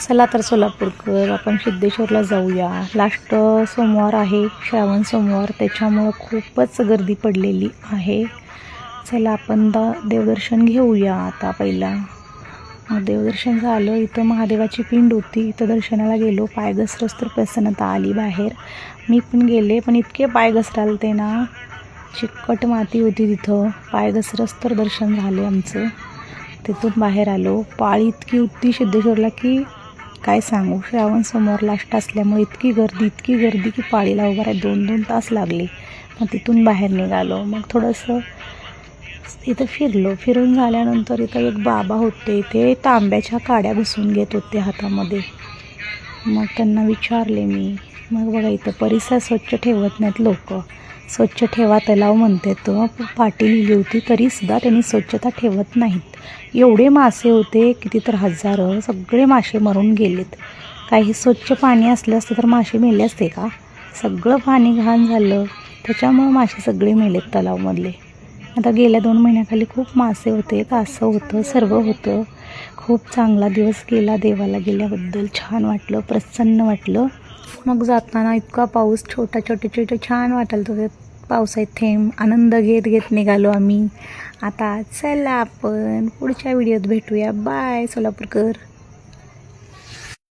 चला तर सोलापूरकर आपण सिद्धेश्वरला जाऊया. लास्ट सोमवार आहे, श्रावण सोमवार, त्याच्यामुळं खूपच गर्दी पडलेली आहे. चला आपण देवदर्शन घेऊया. आता पहिला मग देवदर्शन झालं. इथं महादेवाची पिंड होती, इथं दर्शनाला गेलो. पाय घसरस तर प्रसन्नता आली बाहेर. मी पण गेले, पण इतके पाय घसराले ते ना, चिकट माती होती तिथं. पाय घसरस तर दर्शन झाले आमचं. तिथून बाहेर आलो. पाळी इतकी होती सिद्धेश्वरला की काय सांगू. श्रावण सोमवार लास्ट असल्यामुळे इतकी गर्दी की पाळीला उभा राहायला 2-2 तास लागले. मग तिथून बाहेर निघालो. मग थोडंसं इथं फिरून झाल्यानंतर इथं एक बाबा होते, ते तांब्याच्या काड्या घुसून घेत होते हातामध्ये. मग त्यांना विचारले मी. मग बघा इथं परिसर स्वच्छ ठेवत नाहीत लोक. स्वच्छ ठेवा तलाव म्हणते, तर पाटी लिहिली होती तरीसुद्धा त्यांनी स्वच्छता ठेवत नाहीत. एवढे मासे होते, किती तर हजारं, सगळे मासे मरून गेलेत. काही स्वच्छ पाणी असलं असतं तर मासे मेले असते का? सगळं पाणी घाण झालं, त्याच्यामुळं मासे सगळे मेलेत तलावमधले. आता गेल्या 2 महिन्याखाली खूप मासे होते, असं होतं, सर्व होतं. खूप चांगला दिवस गेला देवाला गेल्याबद्दल. छान वाटलं, प्रसन्न वाटलं. मग जाताना इतका पाऊस, छोटे छान वाटलं होतं. पावसाचे थेंब आनंद घेत निघालो आम्ही. आता चला आपण पुढच्या व्हिडिओत भेटूया. बाय सोलापूरकर.